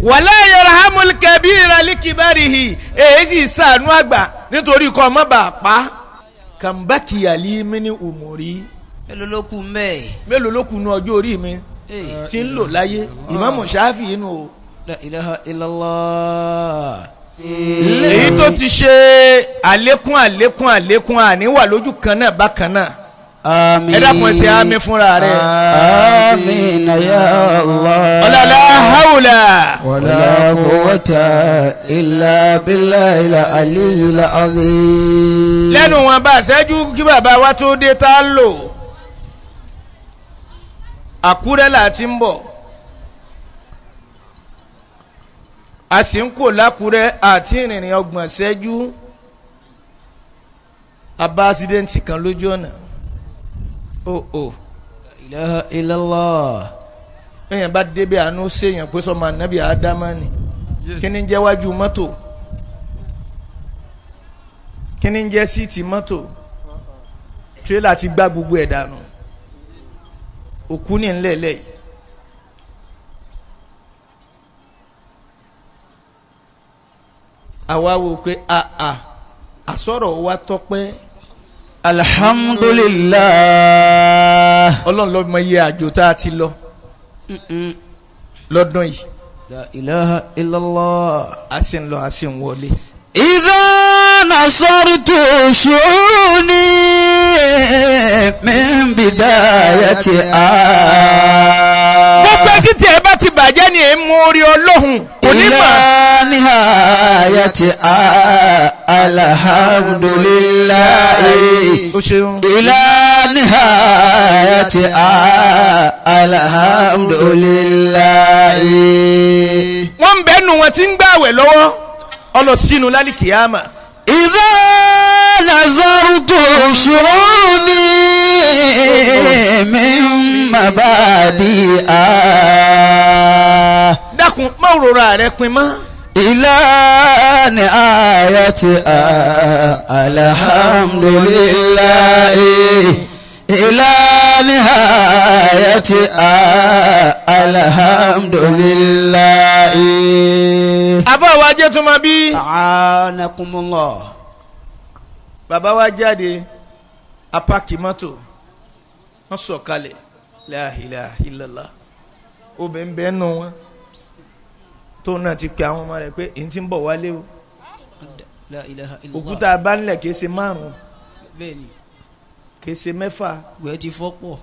wala yarhamul kabira likibarihi èyí sànú àgbà nítorí kọ́ ọmọ bá pa kàmbákì yàlí mi ní umuri. mélòó ló kù mbẹ́. mélòó ló kù nu ọjọ́ orí mi tí ń lò láyé Ìmáàmù Ṣáfì inú o. la ilaha illallah. èyí tó ti ṣe àlékún àníwà lójú kan náà bákan náà. àmín. ẹ dákun ẹ ṣe àmín fúnra rẹ̀. àmín ya Allah. la hawla wala quwwata illa billahil aliyyil azim. lẹ́nu wọn bá ṣẹ́jú kí bàbá wa tó dé tá a lò Àkúrẹ́ là ti ń bọ̀ a sì ń kó l'Ákúrẹ́ àti ìrìnrìn 30 ṣẹ́jú abá accident kan lójú ọ̀nà la ilaha illallah. èèyàn bá débẹ̀ àánú séèyàn pé sọ́mọ ànábì ádámánì kí ni ń jẹ́ wájú mọ́tò kí ni ń jẹ́ síìtì mọ́tò tírélà ti gbá gbogbo ẹ̀ dànù òkú ní ńlẹ̀ẹ́lẹ̀ yìí. àwa wò pé àsọ̀rọ̀ wa tọ́pẹ́. alhamdulillah. ọlọ́run ló mọ iye àjò tá a ti lọ lọ́dún yìí. la ilaha illallah. a sì ń lọ a sì ń wọlé. idha nasartu shu'uni min bidayati gbogbo ẹtí tí ẹ bá ti bàjẹ́ ni ẹ mú orí ọlọ́hun onímọ̀. ila nihayati alhamdulillahi. o ṣeun. ila nihayati alhamdulillahi. wọ́n ń bẹ́nu wọn tí ń gbààwẹ̀ lọ́wọ́ ọlọ sínú lálẹ́ kìyàmà. idha nazartu shu'uni min mabadi'a. dákun má rora rẹ pin mọ́. ila nihayati alhamdulillahi. ila nihayati alhamdulillahi. àbá wa jẹ́ tó máa bí. a'anakumullah. bàbá wa jáde apáàkì mọ́tò wọ́n sọ̀kalẹ̀ la ilaha illallah obìnrin bẹ́ẹ̀ nù wọn tó náà ti pe àwọn ọmọ rẹ̀ pé èyí tí ń bọ̀ wálé o. la ilaha illallah. òkúta abánilẹ̀ kìí ṣe 5 bẹ́ẹ̀ni kìí ṣe 6. wẹ́ẹ́ ti fọ́pọ̀.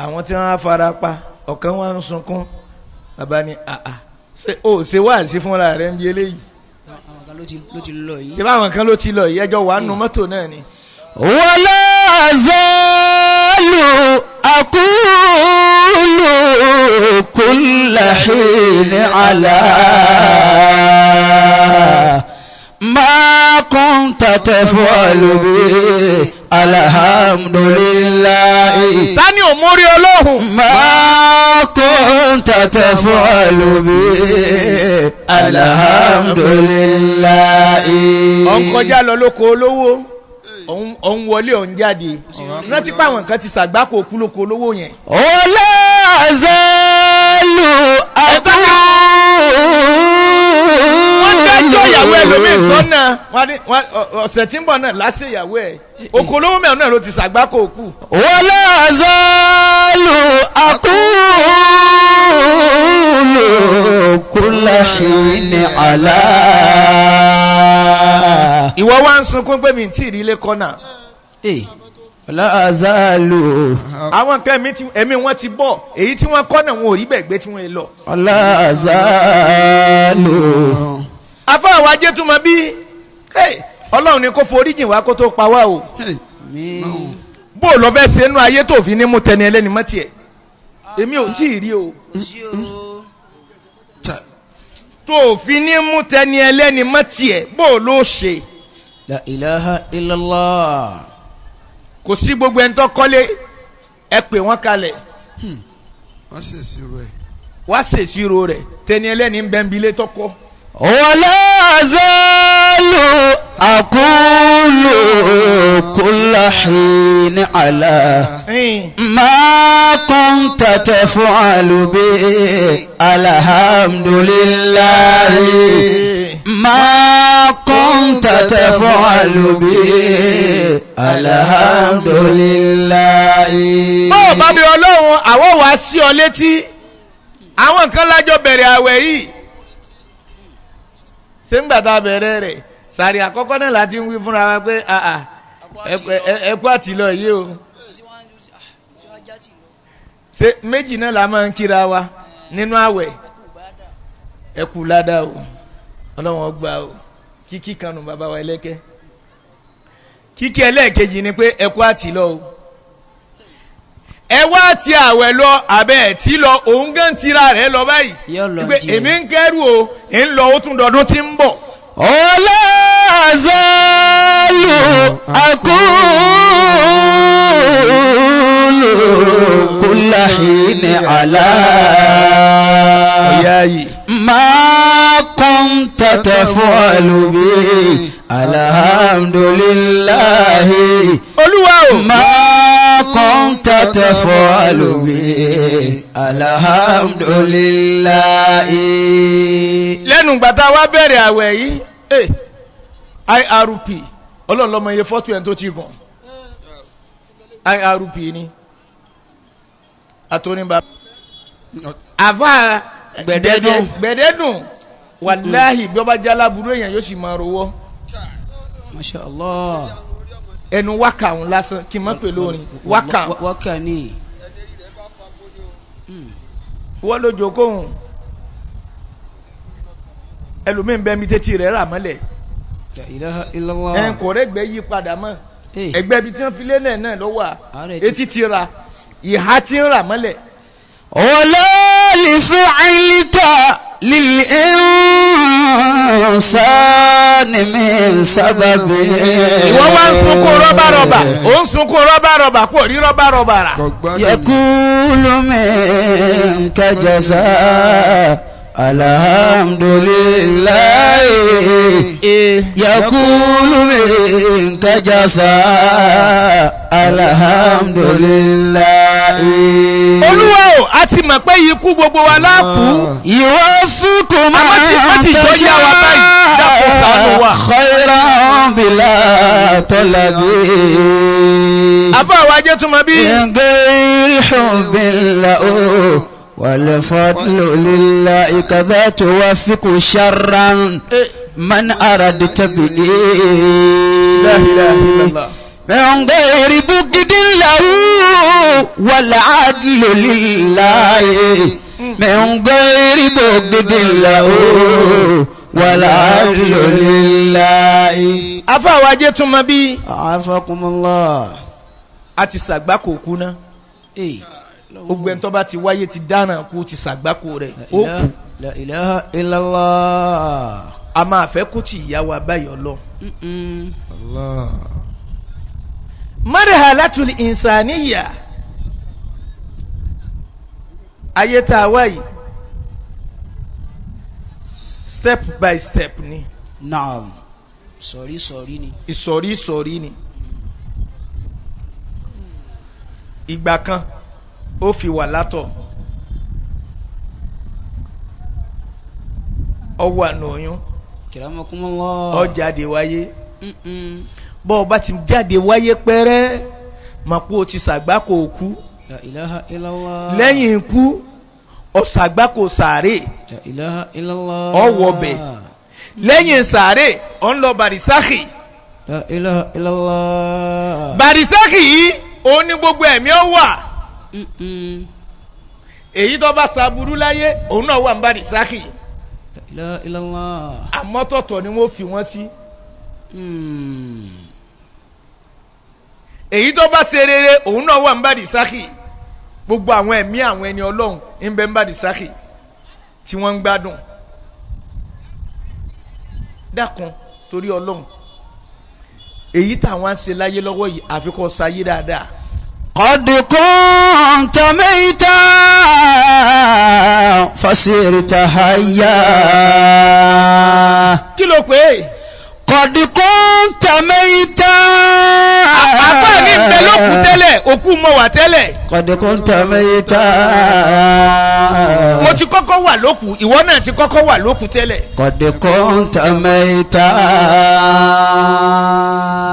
àwọn tí wọ́n á fara pa ọ̀kan wá ń sunkún bàbá ni ṣe wá sí fúnra rẹ̀ ń bí eléyìí. àwọn kan ló ti lọ yìí. ṣé báwọn kan ló ti lọ yìí ẹjọ́ wàá nu mọ́tò náà ni. wala zalu aqulu kulla hin ala ma kunta taf'alu bi alhamdulillahi. tani ò mórí ọlọ́hun. ma kunta taf'alu bi alhamdulillahi. ọ̀ ń kọjá lọ lóko olówó òun wọlé òun jáde rántí pé àwọn kan ti ṣàgbákò kú lóko olówó yẹn. wala zalu aqulu. wọ́n dájọ́ ìyàwó ẹlòmíín sọ́nà ọ̀sẹ̀ tí ń bọ̀ náà láṣẹ ìyàwó ẹ̀ oko olówó mẹ́rin náà ló ti ṣàgbákò kú. wala zalu aqulu kulla hin ala. ìwọ wá ń sunkún pé mi ì tí ì rí ilé kọ́nà. wala zalu. àwọn kan ẹ̀mí wọn ti bọ̀ èyí tí wọ́n kọ́nà wọn ò rí bẹ́ẹ̀ gbé tí wọ́n lọ. wala zalu. afáwọn ajé tún mọ bí ọlọ́run ni kó foríjìn wá kó tó pa wá o. bó o lọ fẹ́ ṣe inú ayé tó fi ní mú tẹni ẹlẹ́ni mọ́ tiẹ̀ èmi ò tí ì rí o. tó fi ní mú tẹni ẹlẹ́ni mọ́ tiẹ̀ bó o ló ṣe. la ilaha illallah. kò sí gbogbo ẹni tó kọ́lé ẹ pè wọ́n kalẹ̀. wọ́n ṣèṣirò ẹ̀. wá ṣèṣirò rẹ̀ tẹni ẹlẹ́ni ń bẹ́ẹ̀ bí ilé tọ́kọ́. wala zalu أقول كل حين على ما كنت تفعل به الحمد لله ما كنت تفعل به الحمد لله. ó bá bí Ọlọ́run àwọn wá sí ọ létí àwọn kan lájọ bẹ̀rẹ̀ àwẹ̀ yìí ṣé ń gbàtà bẹ̀rẹ̀ rẹ̀ sàrí àkọ́kọ́ náà láti ń wí fúnra wa pé ẹkú àtìlọ yìí o ṣe méjì náà la máa ń kíra wa nínú àwẹ̀ ẹkú ládàá o Ọlọ́run gbà o kíkí kanu bàbá wa ẹlẹ́kẹ́ kíkí ẹlẹ́ẹ̀kejì ni pé ẹkú àtìlọ o ẹ wá ti àwẹ̀ lọ abẹ́ ẹ̀ tí lọ òun gán tira rẹ̀ lọ báyìí pé èmi ń kẹ́rù o ń lọ ó tún dọdún tí ń bọ̀. ولا أزال أقول كل حين على ما كنت تفعل به الحمد لله ما كنت تفعل به الحمد لله. lẹ́nu gbàtà wa bẹ̀rẹ̀ àwẹ̀ yìí IRP Ọlọ́run ló mọ iye fọ́tò ẹ̀ tó ti gùn IRP ni àtọ́nibà àfa gbẹ̀dẹ́dùn wàláhì bí ọba jálá burú èèyàn yóò sì máa rówó. Masha Allah. ẹnu wákà òun lásán kí n má pè lórin wákà ni. wọ́n ló jókòó ẹlòmíín bẹ́ẹ̀ mi tẹ́tí rẹ̀ rà mọ́lẹ̀. La ilaha illallah. ẹ̀ kò rẹ̀ gbẹ́ yí padà mọ́ ẹgbẹ́ ibi tí wọ́n fi lé náà lọ́wọ́ etí ti ra ìhà tí ń rà mọ́lẹ̀. ولا لفعلك للإنسان من سبب. ìwọ wá ń sunkún rọ́bà ó ń sunkún rọ́bà kò rí rọ́bà rà. يقول منك جزاء الحمد لله يقول منك جزاء الحمد لله. Olúwa o a ti mọ̀ pé ikú gbogbo wa láàkú. يوفق من تشاء خيرا بلا طلب. àbá wa jẹ́ túmọ̀ bí. من غير حب له والفضل لله كذا توفق شرا من أردت به. لا إله إلا الله. من غير بغض له والعدل لله من غير بغض له والعدل لله. àfáà wa jẹ́ túmọ̀ bí. عافاكم a ti ṣàgbákò kú ná. gbogbo ẹni tó bá ti wáyé ti dáná kú ti ṣàgbákò rẹ̀ ó kú. La ilaha illallah. a máa fẹ́ kó ti ìyá wa báyọ̀ lọ. Allah. marhalatul insaniya ayé tá a wáyé step by step ni. Naam. Sọ̀rí ni. ìsọ̀rí ni. ìgbà kan ó fi wà látọ̀ ọwọ́ àná oyún Kiramakumullah. ó jáde wáyé bọ́ ọ bá ti jáde wáyé pẹ́rẹ́ mọ̀ pé o ti ṣàgbákò òkú. La ilaha illallah. lẹ́yìn ikú ó ṣàgbákò sàárè. La ilaha illallah. ó wọbẹ̀ lẹ́yìn sàárè ó ń lọ barisakhi. La ilaha illallah. barisakhi yìí ó ní gbogbo ẹ̀mí ó wà. èyí tó bá ṣàbùrú láyé òun náà wà ń barisakhi. La ilaha illallah. àmọ́tọ̀tọ̀ ni wọ́n fi wọ́n sí. èyí tó bá ṣe rere òun náà wà ń barisakhi. gbogbo àwọn ẹ̀mí àwọn ẹni ọlọ́run ń bẹ ń barisakhi tí wọ́n ń gbádùn. dákun torí ọlọ́run èyí táwọn ń ṣe láyé lọ́wọ́ yìí àfikún ṣayé dáadáa. قد كنت ميتا فصرت حيا. kí ló pé. قد كنت كنت ميتا àbá ní bẹ lókù tẹ́lẹ̀ òkú mọ wà tẹ́lẹ̀. قد كنت ميتا mo ti kọ́kọ́ wà lókù ìwọ náà ti kọ́kọ́ wà lókù tẹ́lẹ̀. قد كنت ميتا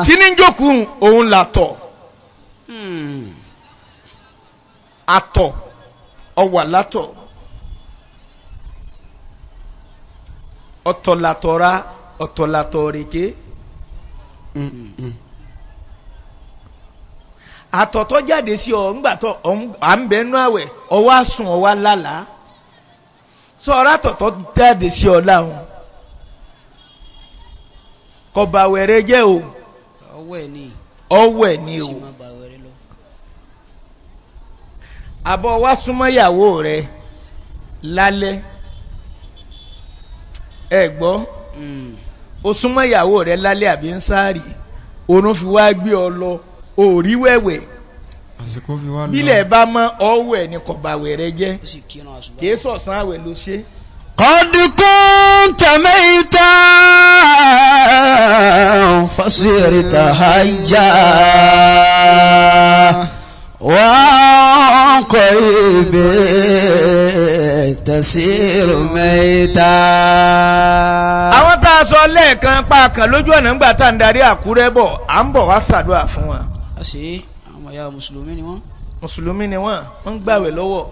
kí ni ń jókòó òun là tọ̀ àtọ̀ ọwà látọ̀ ọ̀tọ̀ làtọ̀ra ọ̀tọ̀ làtọ̀ rèké àtọ̀tọ̀ jáde sí ọ ńgbà tó à ń bẹ nú àwẹ̀ ọwọ́ àsùn ọwọ́ lálàá sọ̀rọ̀ àtọ̀tọ̀ jáde sí ọ láwọn kọba wẹ̀rẹ̀ jẹ́ o ọwọ́ ẹ̀ ni o àbọ̀ wá súnmọ́ ìyàwó rẹ lálẹ́ ẹ gbọ́ o súnmọ́ ìyàwó rẹ lálẹ́ àbí ń sáàrì òun fi wá gbé ọ lọ òrí wẹ̀wẹ̀ àsìkò fi wá lọ. bílẹ̀ bá mọ́ ọwọ́ ẹ̀ ní kọ̀bàwẹ̀ rẹ jẹ́ kìí sọ̀sán àwẹ̀ ló ṣe. قد كنت ميتا فصرت حيا وقريب تسير ميتا. àwọn tá a sọ lẹ́ẹ̀kan pa kan lójú ọ̀nà ńgbà tá à ń darí Àkúrẹ́ bọ̀ à ń bọ̀ wá ṣàdúrà fún wa. a ṣe àwọn ọmọ ya mùsùlùmí ni wọ́n. mùsùlùmí ni wọ́n ń gbàwẹ̀ lọ́wọ́.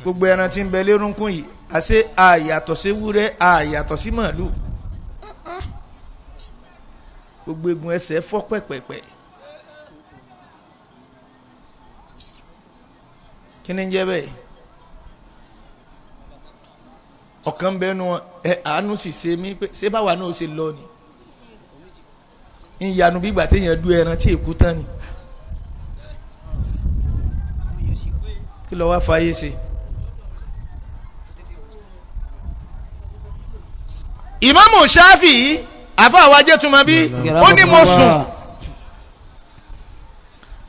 gbogbo ẹran tí ń bẹ lérúnkún yìí àṣé àyàtọ̀ sí wúrẹ́ àyàtọ̀ sí màálù gbogbo egun ẹsẹ̀ fọ́ pẹ̀pẹ̀pẹ̀ kí ni ń jẹ́ bẹ́ẹ̀ ọ̀kan bẹ́ẹ̀ nu ẹ àánú sì ṣe mí pé ṣé báwa náà ṣe lọ ni ń yanu bí ìgbà téèyàn du ẹran tí èkú tán ni kí ló wá fàyè ṣe. Ìmáàmù Ṣáfì àfa àwájẹ́ túmọ̀ bí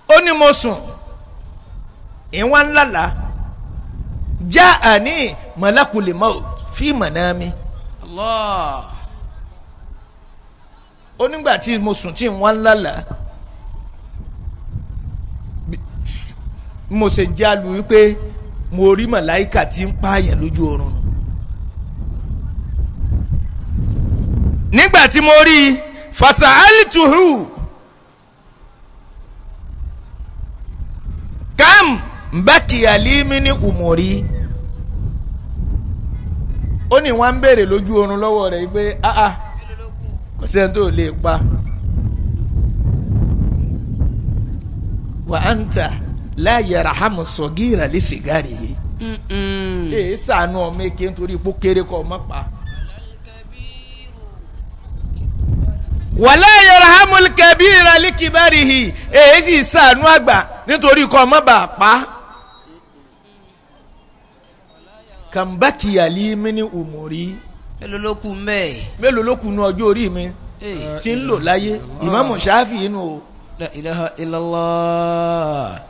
ó ní mo sùn ìwọ̀n ńláńlá já àní malakul maut fi manami. Allah. ó nígbà tí mo sùn tí ìwọ̀n ńláńlá mo ṣe jálu wípé mo rí màláìkà tí ń pààyàn lójú oorun. nígbà tí mo rí i fasa'altuhu kam bakiya li min umuri ó ní wọ́n ń béèrè lójú oorun lọ́wọ́ rẹ̀ pé kò sẹ́ni tó lè pa wa anta la yarhamu sagira li sigarihi ṣàánú ọmọ èké nítorí ipò kéré kọ́ ọmọ pa. wàlá yarhamul kabira likibarihi èyí sì ṣàánú àgbà nítorí kọ́ ọmọ bá pa. kàmbákìyà lí mini umuri. mélòó ló kù mbẹ́. mélòó ló kù nu ọjọ́ orí mi tí ń lò láyé Ìmáàmù Ṣáfì inú o. la ilaha illallah.